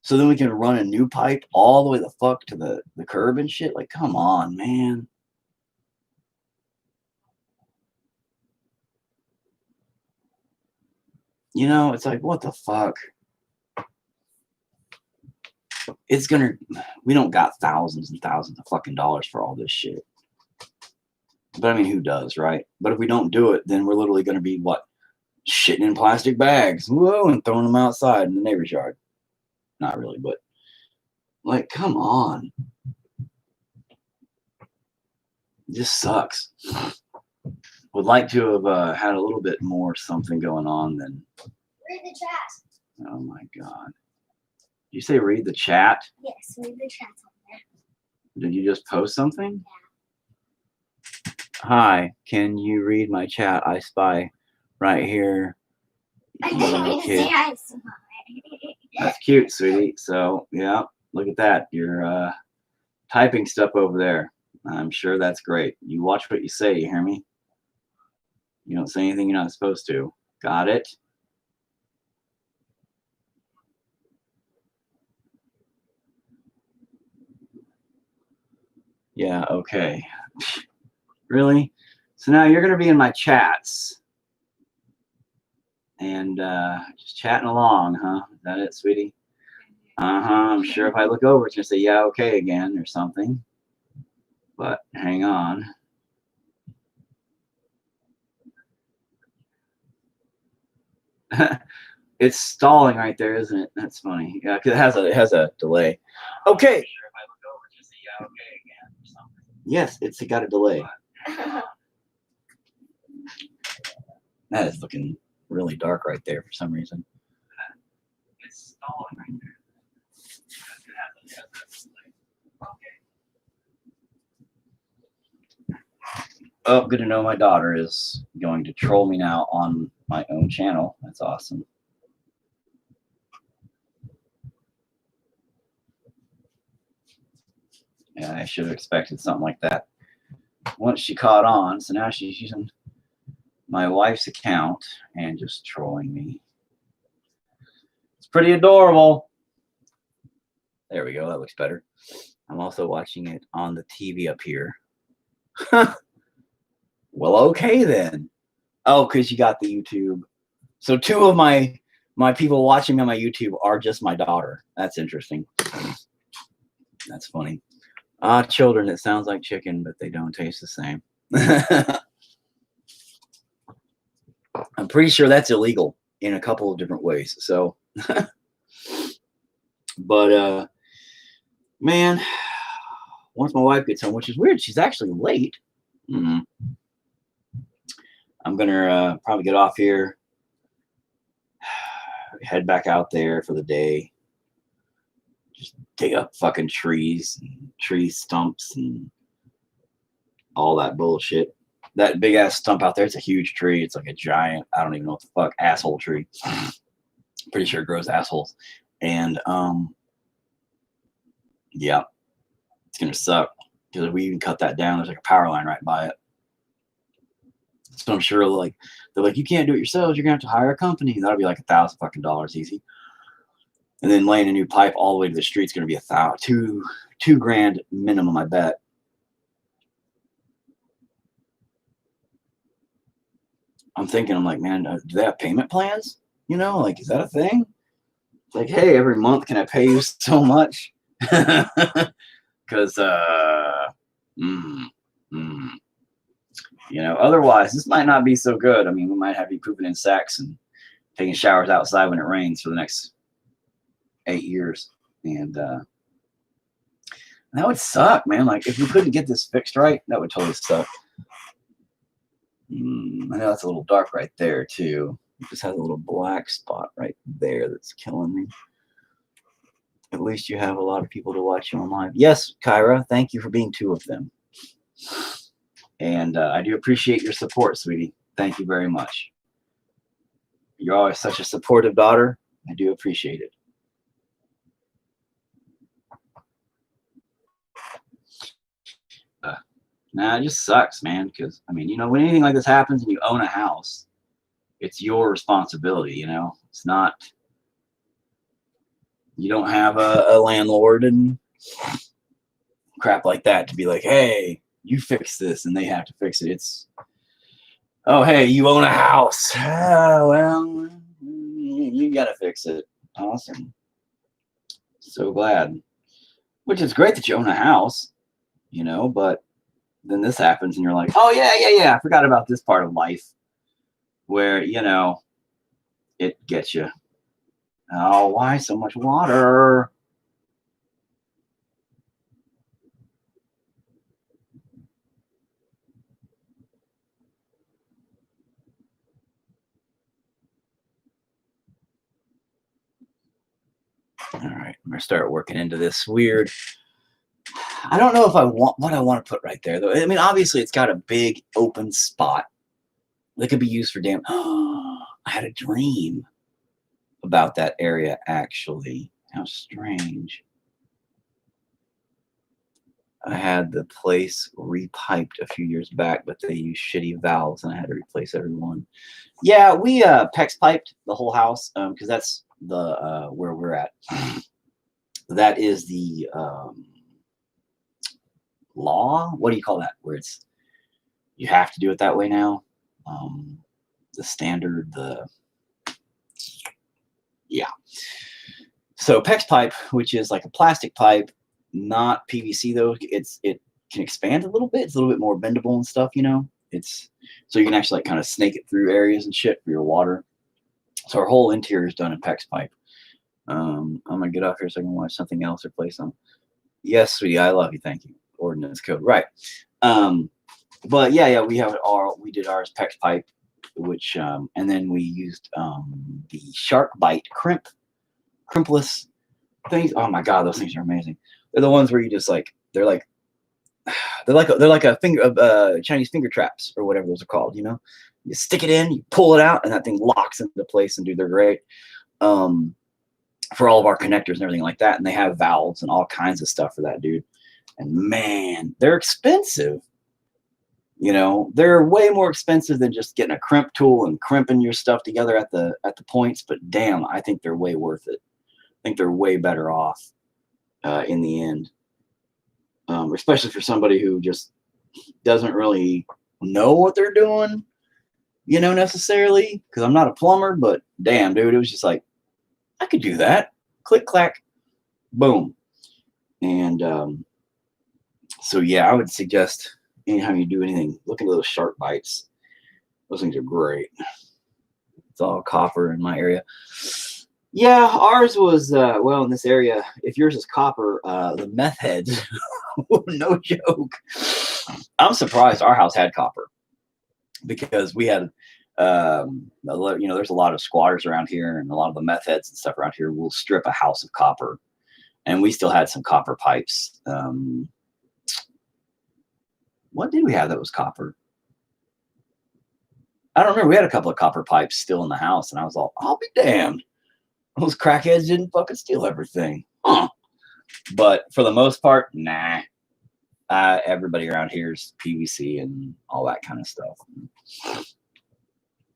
So then we can run a new pipe all the way the fuck to the curb and shit. Like, come on, man. You know, it's like, what the fuck? It's gonna, we don't got thousands and thousands of fucking dollars for all this shit. But I mean, who does, right? But if we don't do it, then we're literally gonna be what? Shitting in plastic bags. Whoa, and throwing them outside in the neighbor's yard. Not really, but like, come on. This sucks. Would like to have had a little bit more something going on than. Read the chat. Oh my God. Did you say read the chat? Yes, read the chat on there. Did you just post something? Yeah. Hi, can you read my chat? I spy right here. I didn't mean to say I spy. That's cute, sweetie. So, yeah, look at that. You're typing stuff over there. I'm sure that's great. You watch what you say, you hear me? You don't say anything you're not supposed to. Got it? Yeah, okay. Really? So now you're going to be in my chats. And just chatting along, huh? Is that it, sweetie? Uh-huh. I'm sure if I look over, it's going to say, yeah, okay again or something. But hang on. It's stalling right there, isn't it? That's funny. Yeah, because it has a delay. Okay. Yes, it's got a delay. That is looking really dark right there for some reason. It's stalling right there. Oh, good to know my daughter is going to troll me now on my own channel. That's awesome. Yeah, I should have expected something like that. Once she caught on, so now she's using my wife's account and just trolling me. It's pretty adorable. There we go. That looks better. I'm also watching it on the TV up here. Well, okay then. Oh, because you got the YouTube. So 2 of my people watching me on my YouTube are just my daughter. That's interesting. That's funny. Children, it sounds like chicken, but they don't taste the same. I'm pretty sure that's illegal in a couple of different ways. So, but man, once my wife gets home, which is weird, she's actually late. I'm gonna probably get off here, head back out there for the day, just dig up fucking trees, and tree stumps, and all that bullshit. That big ass stump out there, it's a huge tree. It's like a giant, I don't even know what the fuck, asshole tree. Pretty sure it grows assholes. And yeah, it's gonna suck because if we even cut that down, there's like a power line right by it. So I'm sure like they're like, you can't do it yourselves, you're gonna have to hire a company. That'll be like $1,000 fucking easy. And then laying a new pipe all the way to the street's gonna be two grand minimum, I bet. I'm thinking, I'm like, man, do they have payment plans? You know, like, is that a thing? It's like, hey, every month can I pay you so much? Because you know, otherwise this might not be so good. I mean, we might have you pooping in sacks and taking showers outside when it rains for the next 8 years. And that would suck, man. Like, if we couldn't get this fixed right, that would totally suck. I know that's a little dark right there too. It just has a little black spot right there that's killing me. At least you have a lot of people to watch you on live. Yes, Kyra, thank you for being 2 of them. And I do appreciate your support, sweetie. Thank you very much. You're always such a supportive daughter. I do appreciate it. Nah, it just sucks, man. Because, I mean, you know, when anything like this happens and you own a house, it's your responsibility, you know? It's not, you don't have a landlord and crap like that to be like, hey, you fix this, and they have to fix it. It's, oh, hey, you own a house. Oh, well, you got to fix it. Awesome. So glad. Which is great that you own a house, you know, but then this happens and you're like, oh, yeah. I forgot about this part of life where, you know, it gets you. Oh, why so much water? All right, I'm gonna start working into this weird. I don't know if I want what I want to put right there though. I mean, obviously it's got a big open spot that could be used for dam. I had a dream about that area actually. How strange. I had the place repiped a few years back, but they used shitty valves and I had to replace every one. Yeah, we PEX piped the whole house because that's the where we're at. That is the law. What do you call that? Where it's you have to do it that way now. The standard, yeah. So PEX pipe, which is like a plastic pipe, not PVC though. It can expand a little bit. It's a little bit more bendable and stuff, you know. It's so you can actually like kind of snake it through areas and shit for your water. So our whole interior is done in PEX pipe. I'm gonna get off here so I can watch something else or play some. Yes, sweetie, I love you. Thank you. Ordinance code, right? But yeah, we did ours PEX pipe, which and then we used the Shark Bite crimpless things. Oh my god, those things are amazing. They're the ones where you just like they're like a finger of Chinese finger traps or whatever those are called. You know, you stick it in, you pull it out, and that thing locks into place. And dude, they're great for all of our connectors and everything like that. And they have valves and all kinds of stuff for that, dude. And man, they're expensive. You know, they're way more expensive than just getting a crimp tool and crimping your stuff together at the points. But damn, I think they're way worth it. I think they're way better off in the end, especially for somebody who just doesn't really know what they're doing, you know, necessarily. Because I'm not a plumber, but damn, dude, it was just like I could do that. Click, clack, boom. And so yeah, I would suggest anytime you do anything, look into those Shark Bites. Those things are great. It's all copper in my area. Yeah, ours was well in this area. If yours is copper, the meth heads, no joke. I'm surprised our house had copper. because we had, there's a lot of squatters around here, and a lot of the meth heads and stuff around here will strip a house of copper, and we still had some copper pipes. What did we have that was copper? I don't remember. We had a couple of copper pipes still in the house, and I was all, I'll be damned. Those crackheads didn't fucking steal everything. Huh. But for the most part, nah. Everybody around here is PVC and all that kind of stuff.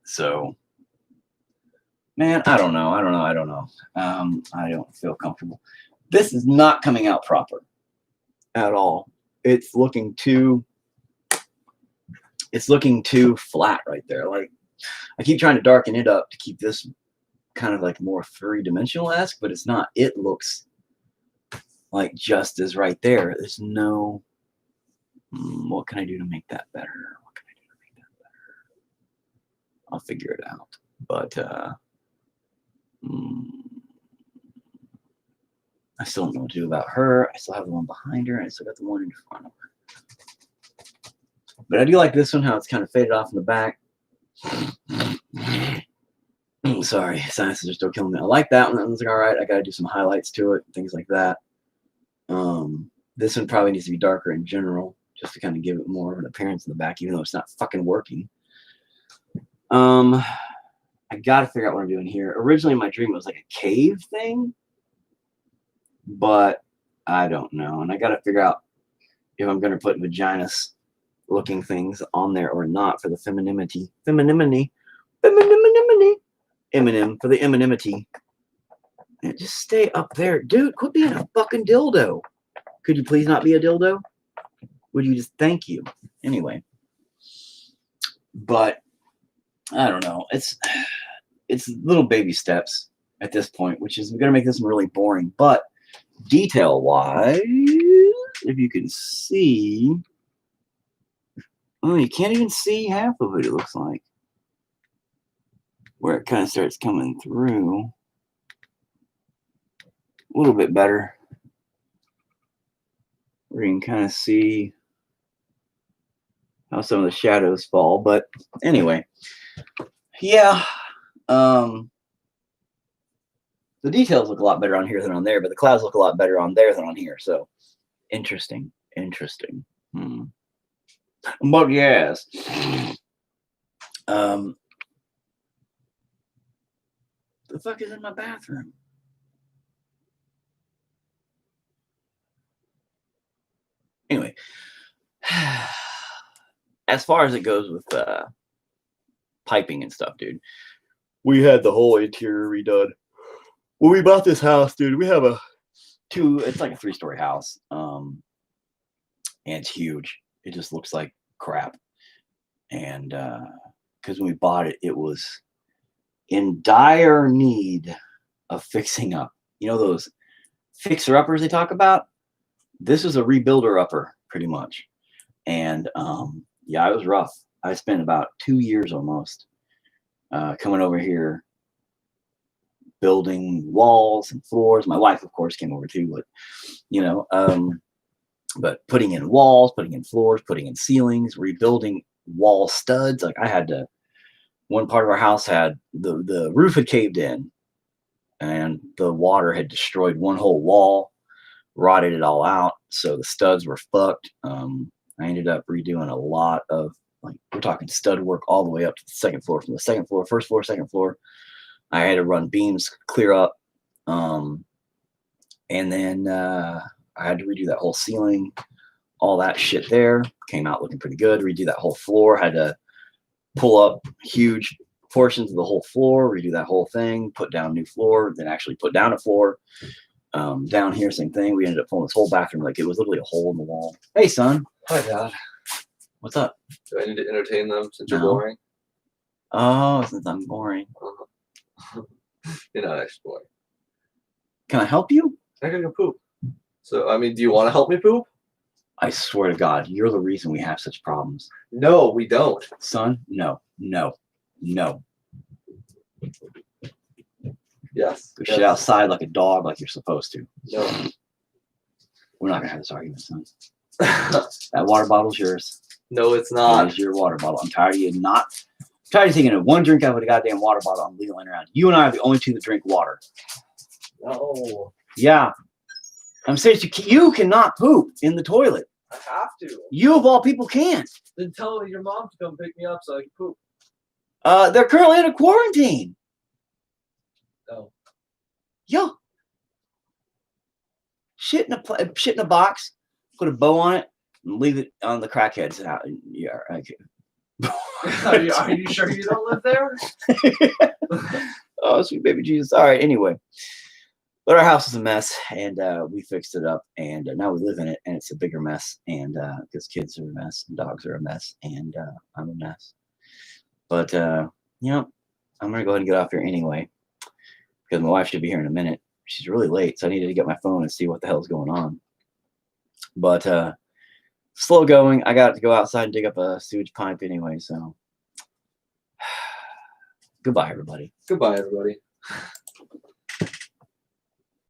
So, man, I don't know. I don't feel comfortable. This is not coming out proper at all. It's looking too flat right there. Like, I keep trying to darken it up to keep this kind of like more three-dimensional-esque, but it's not. It looks like just as right there. There's no, what can I do to make that better? I'll figure it out. But I still don't know what to do about her. I still have the one behind her. I still got the one in front of her. But I do like this one, how it's kind of faded off in the back. Sorry, sinuses are still killing me. I like that one. That one's like, all right, I got to do some highlights to it, things like that. This one probably needs to be darker in general, just to kind of give it more of an appearance in the back, even though it's not fucking working. I got to figure out what I'm doing here. Originally, my dream was like a cave thing, but I don't know. And I got to figure out if I'm going to put vaginas looking things on there or not for the femininity. Eminem for the anonymity. And just stay up there. Dude, quit being a fucking dildo. Could you please not be a dildo? Would you just thank you? Anyway. But I don't know. It's little baby steps at this point, which is going to make this really boring. But detail-wise, if you can see, oh, you can't even see half of it, it looks like. Where it kind of starts coming through. A little bit better. Where you can kind of see how some of the shadows fall. But anyway, yeah. The details look a lot better on here than on there, but the clouds look a lot better on there than on here. So interesting. But yes. The fuck is in my bathroom? Anyway, as far as it goes with piping and stuff, dude, we had the whole interior redone. When we bought this house, dude, we have it's like a 3-story house. And it's huge. It just looks like crap. And because when we bought it, it was in dire need of fixing up. You know those fixer-uppers they talk about? This is a rebuilder-upper, pretty much. And yeah, it was rough. I spent about 2 years almost coming over here, building walls and floors. My wife, of course, came over too, but but putting in walls, putting in floors, putting in ceilings, rebuilding wall studs. Like I had to. One part of our house had the roof had caved in, and the water had destroyed one whole wall, rotted it all out. So the studs were fucked. I ended up redoing a lot of, like, we're talking stud work all the way up to the second floor. From the second floor, first floor, second floor, I had to run beams clear up, and then I had to redo that whole ceiling. All that shit there came out looking pretty good. Redo that whole floor. Had to pull up huge portions of the whole floor, redo that whole thing, put down new floor, then actually put down a floor. Down here, same thing. We ended up pulling this whole bathroom like it was literally a hole in the wall. Hey, son. Hi, Dad. What's up? Do I need to entertain them since you're boring? Oh, since I'm boring. You're not actually boring. Can I help you? I gotta go poop. So, I mean, do you want to help me poop? I swear to God, you're the reason we have such problems. No, we don't. Son, no. Yes. Go shit outside like a dog like you're supposed to. No. We're not going to have this argument, son. That water bottle's yours. No, it's It not. is your water bottle. I'm tired of you not. I'm tired of thinking of one drink out of a goddamn water bottle. I'm leaving around. You and I are the only two that drink water. No. Yeah. I'm serious. You cannot poop in the toilet. I have to. You of all people can't. Then tell your mom to come pick me up so I can poop. They're currently in a quarantine. No. Yeah. Shit in a box. Put a bow on it and leave it on the crackheads out. Yeah. Okay. Are you sure you don't live there? Oh, sweet baby Jesus. All right. Anyway, but our house is a mess, and we fixed it up, and now we live in it, and it's a bigger mess, and because kids are a mess, and dogs are a mess, and I'm a mess. But I'm gonna go ahead and get off here anyway, because my wife should be here in a minute. She's really late, so I needed to get my phone and see what the hell's going on. But slow going. I got to go outside and dig up a sewage pipe anyway. So goodbye, everybody. Goodbye, everybody.